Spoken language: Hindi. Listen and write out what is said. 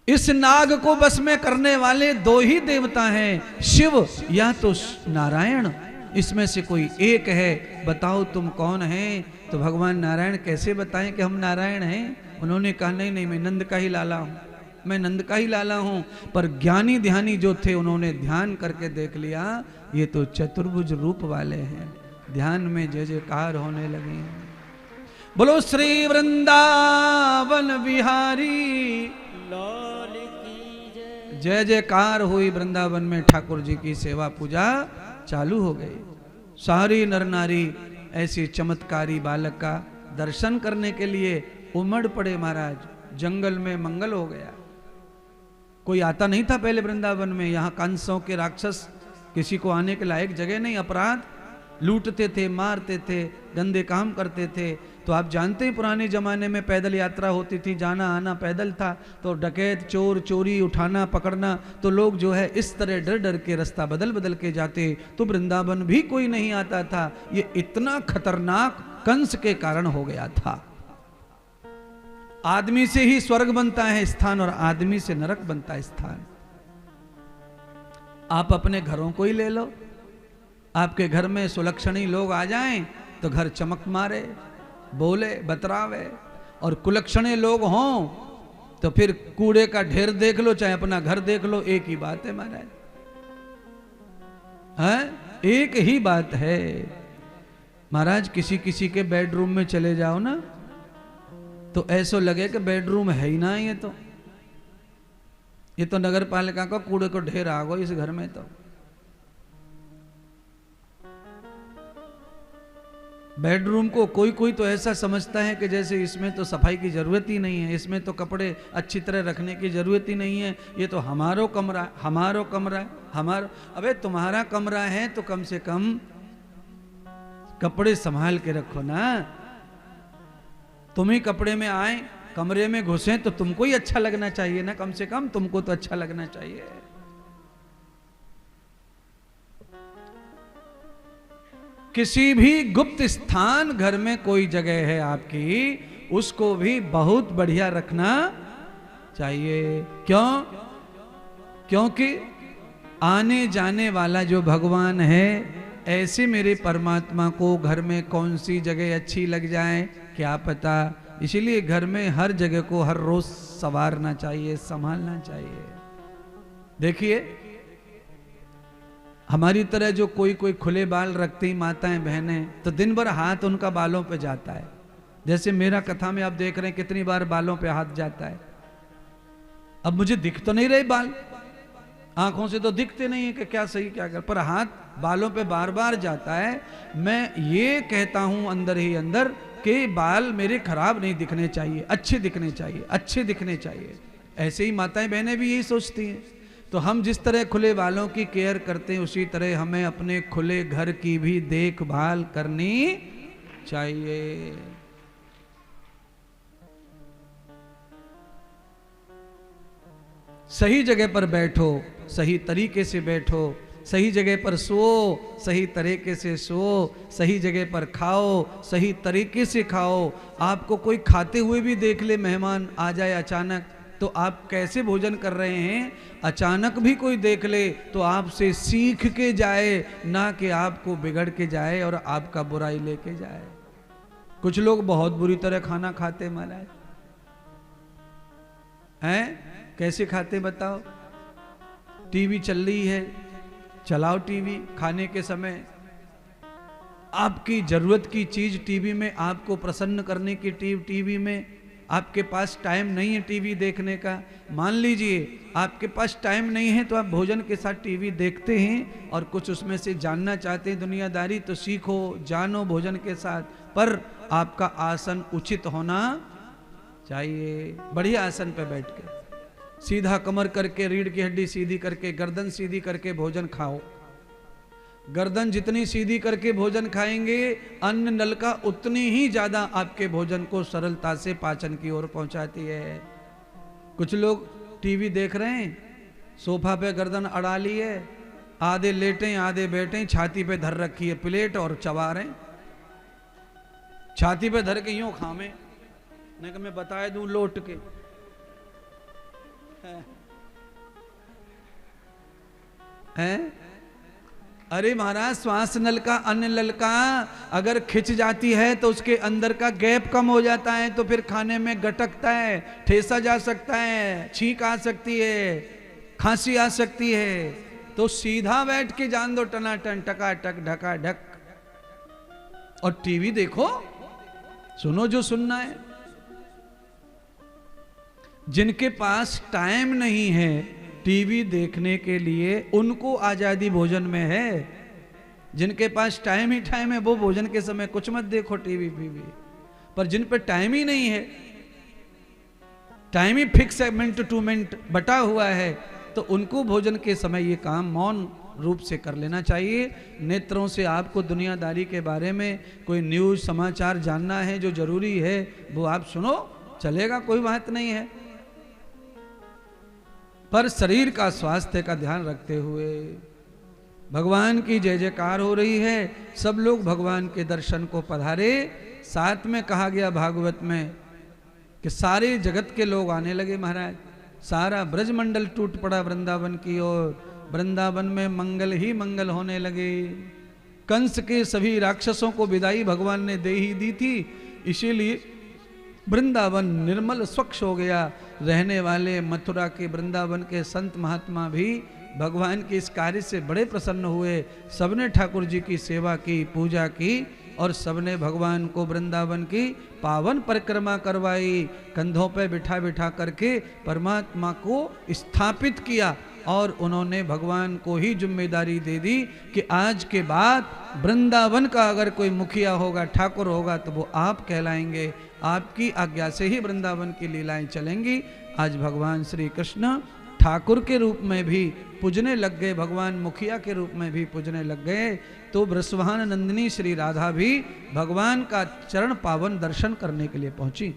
इस नाग को बस में करने वाले दो ही देवता हैं, शिव या तो नारायण। इसमें से कोई एक है, बताओ तुम कौन है। तो भगवान नारायण कैसे बताएं कि हम नारायण हैं। उन्होंने कहा नहीं नहीं, मैं नंद का ही लाला हूं, मैं नंद का ही लाला हूं। पर ज्ञानी ध्यानी जो थे उन्होंने ध्यान करके देख लिया, ये तो चतुर्भुज रूप वाले हैं। ध्यान में जय जयकार होने लगे। बोलो श्री वृंदावन बिहारी लाल की जय। जय जयकार हुई। वृंदावन में ठाकुर जी की सेवा पूजा चालू हो गई। सारी नर नारी ऐसी चमत्कारी बालक का दर्शन करने के लिए उमड़ पड़े महाराज। जंगल में मंगल हो गया। कोई आता नहीं था पहले वृंदावन में। यहाँ कंसों के राक्षस किसी को आने के लायक जगह नहीं। अपराध लूटते थे, मारते थे, गंदे काम करते थे। तो आप जानते हैं पुराने जमाने में पैदल यात्रा होती थी, जाना आना पैदल था। तो डकैत, चोर, चोरी, उठाना, पकड़ना, तो लोग जो है इस तरह डर डर के रास्ता बदल बदल के जाते। तो वृंदावन भी कोई नहीं आता था। ये इतना खतरनाक कंस के कारण हो गया था। आदमी से ही स्वर्ग बनता है स्थान, और आदमी से नरक बनता है स्थान। आप अपने घरों को ही ले लो। आपके घर में सुलक्षणी लोग आ जाएं तो घर चमक मारे, बोले, बतरावे। और कुलक्षणी लोग हों तो फिर कूड़े का ढेर देख लो, चाहे अपना घर देख लो, एक ही बात है महाराज। है एक ही बात है महाराज। किसी किसी के बेडरूम में चले जाओ ना, तो ऐसा लगे कि बेडरूम है ही ना। ये तो नगर पालिका का कूड़े को ढेर आ गो इस घर में। तो बेडरूम को कोई कोई तो ऐसा समझता है कि जैसे इसमें तो सफाई की जरूरत ही नहीं है, इसमें तो कपड़े अच्छी तरह रखने की जरूरत ही नहीं है, ये तो हमारो कमरा है, हमारो कमरा है, हमारा। अबे तुम्हारा कमरा है तो कम से कम कपड़े संभाल के रखो ना। तुम ही कपड़े में आए, कमरे में घुसे तो तुमको ही अच्छा लगना चाहिए ना। कम से कम तुमको तो अच्छा लगना चाहिए। किसी भी गुप्त स्थान घर में कोई जगह है आपकी, उसको भी बहुत बढ़िया रखना चाहिए। क्यों? क्योंकि आने जाने वाला जो भगवान है, ऐसे मेरे परमात्मा को घर में कौन सी जगह अच्छी लग जाए क्या पता। इसीलिए घर में हर जगह को हर रोज संवारना चाहिए, संभालना चाहिए। देखिए हमारी तरह जो कोई कोई खुले बाल रखती माताएं बहनें, तो दिन भर हाथ उनका बालों पे जाता है। जैसे मेरा कथा में आप देख रहे हैं कितनी बार बालों पे हाथ जाता है। अब मुझे दिख तो नहीं रहे बाल, आंखों से तो दिखते नहीं है कि क्या सही क्या कर, पर हाथ बालों पे बार बार जाता है। मैं ये कहता हूं अंदर ही अंदर कि बाल मेरे खराब नहीं दिखने चाहिए, अच्छे दिखने चाहिए, अच्छे दिखने चाहिए। ऐसे ही माताएं बहनें भी यही सोचती हैं। तो हम जिस तरह खुले बालों की केयर करते हैं, उसी तरह हमें अपने खुले घर की भी देखभाल करनी चाहिए। सही जगह पर बैठो, सही तरीके से बैठो, सही जगह पर सो, सही तरीके से सो, सही जगह पर खाओ, सही तरीके से खाओ। आपको कोई खाते हुए भी देख ले, मेहमान आ जाए अचानक, तो आप कैसे भोजन कर रहे हैं, अचानक भी कोई देख ले तो आपसे सीख के जाए, ना कि आपको बिगड़ के जाए और आपका बुराई लेके जाए। कुछ लोग बहुत बुरी तरह खाना खाते महाराज हैं। कैसे खाते बताओ? टीवी चल रही है, चलाओ टीवी खाने के समय। आपकी जरूरत की चीज टीवी में, आपको प्रसन्न करने की टीवी में। आपके पास टाइम नहीं है टीवी देखने का, मान लीजिए आपके पास टाइम नहीं है, तो आप भोजन के साथ टीवी देखते हैं और कुछ उसमें से जानना चाहते हैं दुनियादारी, तो सीखो, जानो भोजन के साथ। पर आपका आसन उचित होना चाहिए। बढ़िया आसन पे बैठ के, सीधा कमर करके, रीढ़ की हड्डी सीधी करके, गर्दन सीधी करके भोजन खाओ। गर्दन जितनी सीधी करके भोजन खाएंगे, अन्न नलिका उतनी ही ज्यादा आपके भोजन को सरलता से पाचन की ओर पहुंचाती है। कुछ लोग टीवी देख रहे हैं, सोफा पे गर्दन अड़ा ली है, आधे लेटे आधे बैठे, छाती पे धर रखी है प्लेट और चबा रहे, छाती पे धर के यूं खामे। नहीं कि मैं बताए दूं लोट के हैं? अरे महाराज, श्वास नल का अन्न नल का अगर खिंच जाती है तो उसके अंदर का गैप कम हो जाता है, तो फिर खाने में गटकता है, ठेसा जा सकता है, छींक आ सकती है, खांसी आ सकती है। तो सीधा बैठ के जान दो, टनाटन टकाटक ढकाढक, और टीवी देखो, सुनो जो सुनना है। जिनके पास टाइम नहीं है टीवी देखने के लिए, उनको आजादी भोजन में है। जिनके पास टाइम ही टाइम है, वो भोजन के समय कुछ मत देखो टीवी भी। पर जिन पे टाइम ही नहीं है, टाइम ही फिक्स है, मिनट टू मिनट बटा हुआ है, तो उनको भोजन के समय ये काम मौन रूप से कर लेना चाहिए। नेत्रों से आपको दुनियादारी के बारे में कोई न्यूज़ समाचार जानना है जो जरूरी है, वो आप सुनो, चलेगा, कोई बात नहीं है। पर शरीर का स्वास्थ्य का ध्यान रखते हुए भगवान की जय जयकार हो रही है। सब लोग भगवान के दर्शन को पधारे। साथ में कहा गया भागवत में कि सारे जगत के लोग आने लगे महाराज। सारा ब्रजमंडल टूट पड़ा वृंदावन की ओर। वृंदावन में मंगल ही मंगल होने लगे। कंस के सभी राक्षसों को विदाई भगवान ने दे ही दी थी, इसीलिए वृंदावन निर्मल स्वच्छ हो गया। रहने वाले मथुरा के वृंदावन के संत महात्मा भी भगवान के इस कार्य से बड़े प्रसन्न हुए। सबने ठाकुर जी की सेवा की, पूजा की, और सबने भगवान को वृंदावन की पावन परिक्रमा करवाई। कंधों पे बिठा बिठा करके परमात्मा को स्थापित किया, और उन्होंने भगवान को ही जिम्मेदारी दे दी कि आज के बाद वृंदावन का अगर कोई मुखिया होगा, ठाकुर होगा, तो वो आप कहलाएंगे। आपकी आज्ञा से ही वृंदावन की लीलाएं चलेंगी। आज भगवान श्री कृष्ण ठाकुर के रूप में भी पूजने लग गए, भगवान मुखिया के रूप में भी पूजने लग गए। तो वृषभान नंदिनी श्री राधा भी भगवान का चरण पावन दर्शन करने के लिए पहुंची।